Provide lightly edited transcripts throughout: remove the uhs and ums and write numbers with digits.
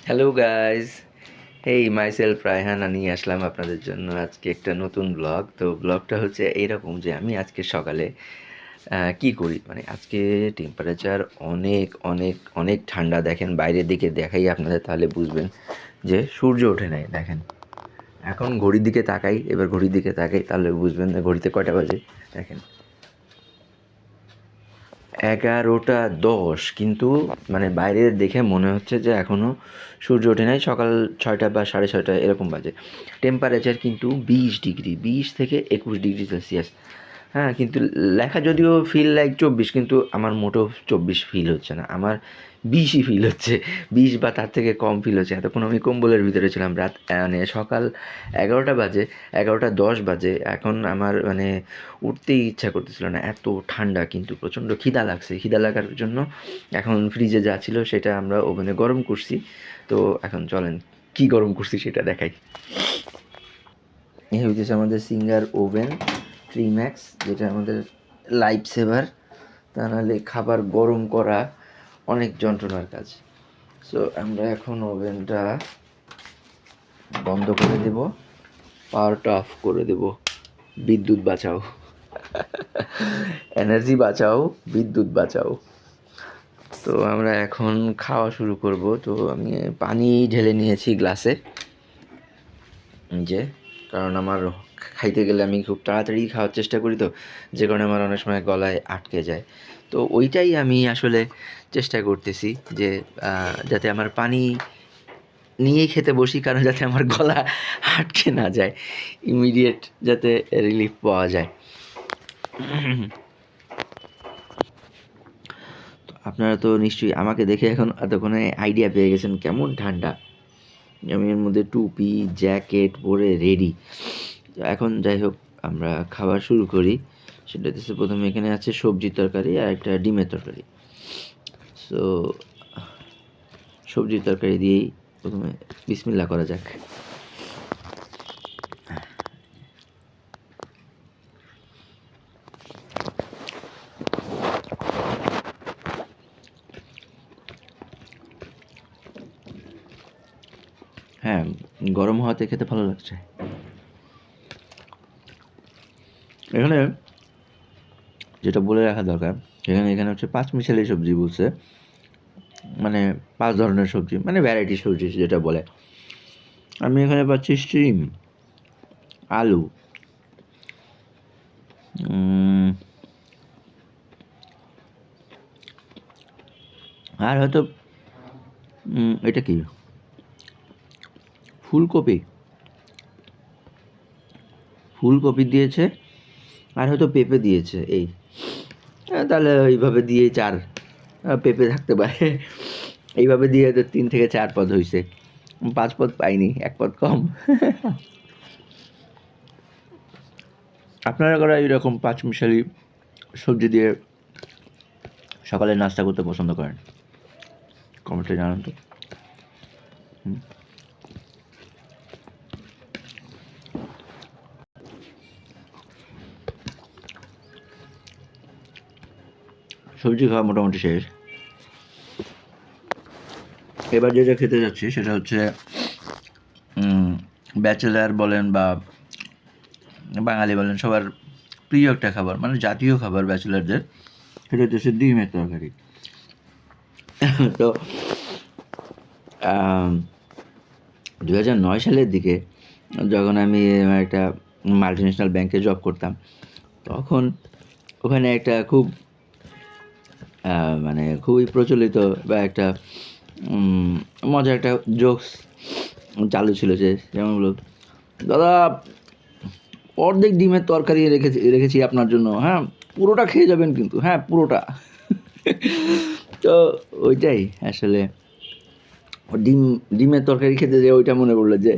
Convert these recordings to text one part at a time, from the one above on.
Hello guys, এই myself Raihan নিয়ে আসলাম আপনাদের জন্য আজকে একটা নতুন ব্লগ। তো ব্লগটা হচ্ছে এইরকম যে আমি আজকে সকালে কি করি, মানে আজকে টেম্পারেচার অনেক অনেক অনেক ঠান্ডা। দেখেন বাইরের দিকে দেখাই আপনাদের, তাহলে বুঝবেন যে সূর্য ওঠে নাই। দেখেন এখন ঘড়ির দিকে তাকাই, এবার ঘড়ির দিকে তাকাই তাহলে বুঝবেন যে ঘড়িতে কয়টা বাজে। দেখেন 11টা 10, কিন্তু মানে বাইরে দেখে মনে হচ্ছে যে এখনও সূর্য ওঠে নাই। সকাল 6টা বা 6:30 এরকম বাজে। টেম্পারেচার কিন্তু 20 ডিগ্রি, 20 থেকে 21 ডিগ্রি সেলসিয়াস। হ্যাঁ, কিন্তু লেখা যদিও ফিল লাইক 24, কিন্তু আমার মোটেও 24 ফিল হচ্ছে না, আমার 20ই ফিল হচ্ছে। 20 বা তার থেকে কম ফিল হচ্ছে। এতক্ষণ আমি কম্বলের ভিতরে ছিলাম। রাত মানে সকাল 11টা বাজে, 11টা 10 বাজে। এখন আমার মানে উঠতেই ইচ্ছা করতেছিল না, এত ঠান্ডা। কিন্তু প্রচণ্ড খিদা লাগছে। খিদা লাগার জন্য এখন ফ্রিজে যা ছিল সেটা আমরা ওভেনে গরম করছি। তো এখন চলেন কি গরম করছি সেটা দেখাই। এই হইতেছে আমাদের সিঙ্গার ওভেন 3 ম্যাক্স, যেটা আমাদের লাইফ সেভার। তা নাহলে খাবার গরম করা অনেক যন্ত্রণার কাজ। সো আমরা এখন ওভেনটা বন্ধ করে দেব, পাওয়ারটা অফ করে দেব। বিদ্যুৎ বাঁচাও, এনার্জি বাঁচাও, বিদ্যুৎ বাঁচাও। তো আমরা এখন খাওয়া শুরু করব। তো আমি পানি ঢেলে নিয়েছি গ্লাসে, যে কারণ আমার খাইতে গেলে আমি খুব তাড়াতাড়ি খাওয়ার চেষ্টা করি, তো যে কারণে আমার অনেক সময় গলায় আটকে যায়। তো ওইটাই আমি আসলে চেষ্টা করতেছি যে যাতে আমার পানি নিয়েই খেতে বসি, কারণ যাতে আমার গলা আটকে না যায়, ইমিডিয়েট যাতে রিলিফ পাওয়া যায়। তো আপনারা তো নিশ্চয়ই আমাকে দেখে এখন এতক্ষণে আইডিয়া পেয়ে গেছেন কেমন ঠান্ডা। আমি এর মধ্যে টুপি জ্যাকেট পরে রেডি। তো এখন যাই হোক, আমরা খাবার শুরু করি। সেটা হচ্ছে প্রথমে এখানে আছে সবজির তরকারি আর একটা ডিমের তরকারি। সো সবজির তরকারি দিয়েই প্রথমে বিসমিল্লাহ করা যাক। হ্যাঁ, গরম হওয়াতে খেতে ভালো লাগছে। এখানে যেটা বলে রাখা দরকার, এখানে হচ্ছে 5 মিশালি সবজি বলছে, মানে 5 ধরনের সবজি, মানে ভ্যারাইটি সবজি যেটা বলে। আমি এখানে পাচ্ছি শিম, আলু, আর হয়তো এটা কি, ফুলকপি, ফুলকপি দিয়েছে, আর হয়তো পেঁপে দিয়েছে। এই তাহলে এইভাবে দিয়ে পেঁপে থাকতে পারে। এইভাবে দিয়ে তো 3 থেকে 4 পদ হয়েছে, 5 পদ পাইনি, 1 পদ কম। আপনারা কারা এরকম 5 মিশালি সবজি দিয়ে সকালে নাস্তা করতে পছন্দ করেন? কমেন্টে জানান তো। সবজি খাওয়া মোটামুটি শেষ। এবার যেটা খেতে যাচ্ছি সেটা হচ্ছে ব্যাচেলার বলেন বা বাঙালি বলেন, সবার প্রিয় একটা খাবার, মানে জাতীয় খাবার ব্যাচেলারদের, সেটা হচ্ছে ডিমের তরকারি। তো 2009 সালের দিকে যখন আমি একটা মাল্টিন্যাশনাল ব্যাংকে জব করতাম, তখন ওখানে একটা খুব মানে খুবই প্রচলিত বা একটা মজার একটা জোকস চালু ছিল, যে যেমন বলল, দাদা অর্ধেক ডিমের তরকারি রেখেছি আপনার জন্য, হ্যাঁ পুরোটা খেয়ে যাবেন কিন্তু, হ্যাঁ পুরোটা। তো ওইটাই আসলে ডিমের তরকারি খেতে যেয়ে ওইটা মনে পড়লো যে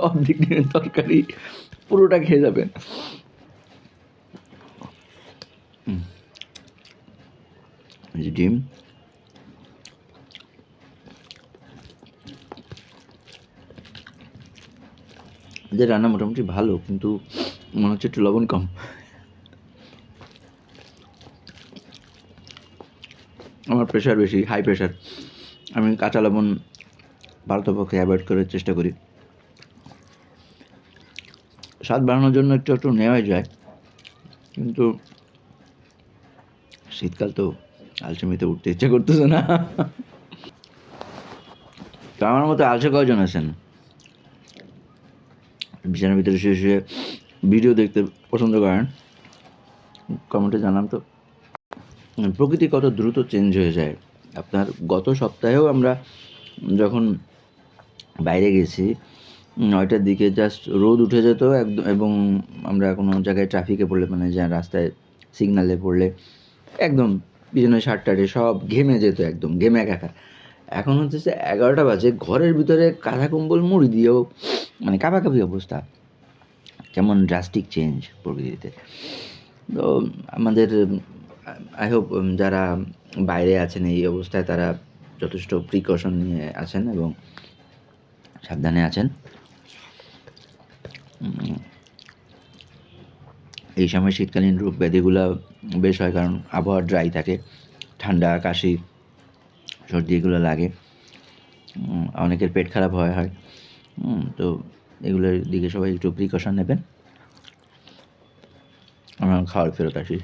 অর্ধেক ডিমের তরকারি পুরোটা খেয়ে যাবেন। ডিম যে রান্না মোটামুটি ভালো, কিন্তু মনে হচ্ছে একটু লবণ কম। আমার প্রেশার বেশি, হাই প্রেশার। আমি কাঁচা লবণ পারতপক্ষে অ্যাভয়েড করার চেষ্টা করি। স্বাদ বাড়ানোর জন্য একটু একটু নেওয়াই যায়, কিন্তু শীতকাল তো আলসেমিতে উঠতে ইচ্ছে করতেছে না। তো আমার মতো আলসে কয়জন আছেন বিছানার ভিতরে শুয়ে শুয়ে ভিডিও দেখতে পছন্দ করেন? কমেন্টে জানান তো। প্রকৃতি কত দ্রুত চেঞ্জ হয়ে যায়। আপনার গত সপ্তাহেও আমরা যখন বাইরে গেছি ৯টার দিকে জাস্ট রোদ উঠে যেত একদম, এবং আমরা কোনো জায়গায় ট্রাফিকে পড়লে, মানে যা রাস্তায় সিগনালে পড়লে একদম পিছনে শার্ট-টার্টে সব ঘেমে যেত, একদম ঘেমে একাকার। এখন হচ্ছে 11টা বাজে, ঘরের ভিতরে কাঁথা কম্বল মুড়ি দিয়েও মানে কাঁপাকাঁপি অবস্থা। কেমন ড্রাস্টিক চেঞ্জ প্রকৃতিতে। তো আমাদের আই হোপ যারা বাইরে আছেন এই অবস্থায় তারা যথেষ্ট প্রিকশন নিয়ে আছেন এবং সাবধানে আছেন। এই সময় শীতকালীন রোগ ব্যাধিগুলো বেশ হয়, কারণ আবহাওয়া ড্রাই থাকে, ঠান্ডা, কাশি, সর্দি এগুলো লাগে। অনেকের পেট খারাপ হয়। তো এগুলোর দিকে সবাই একটু প্রিকশন নেবেন। আমরা খাওয়ার ফেরত আসি।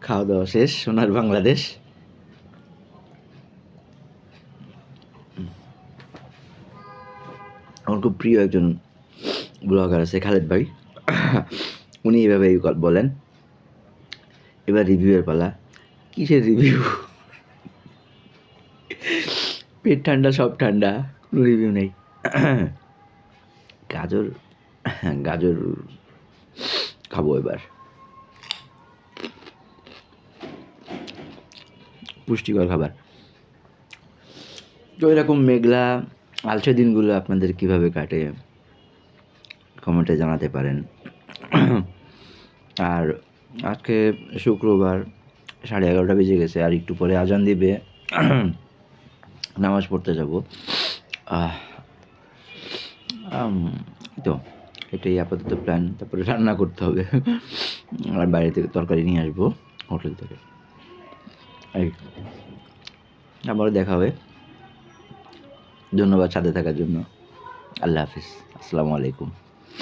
খাওয়া দাওয়া শেষ, সোনার বাংলাদেশ। আমার খুব প্রিয় একজন ব্লগার আছে, খালেদ ভাই। উনি এইভাবেই বলেন, এবার রিভিউয়ের পালা। কিসের রিভিউ? পেট ঠান্ডা, সব ঠান্ডা, কোনো রিভিউ নেই। গাজর গাজর খাবো এবার। পুষ্টিকর খাবার। তো এরকম মেঘলা আলসে দিনগুলো আপনাদের কিভাবে কাটে কমেন্টে জানাতে পারেন। আর আজকে শুক্রবার, 11:30 বেজে গেছে, আর একটু পরে আজান দিবে, নামাজ পড়তে যাব। তো এটাই আপাতত প্ল্যান। তারপরে রান্না করতে হবে, আর বাইরে থেকে তরকারি নিয়ে আসবো হোটেল থেকে। এই আবারও দেখা হবে। ধন্যবাদ সাথে থাকার জন্য। আল্লাহ হাফিজ, আসসালামু আলাইকুম।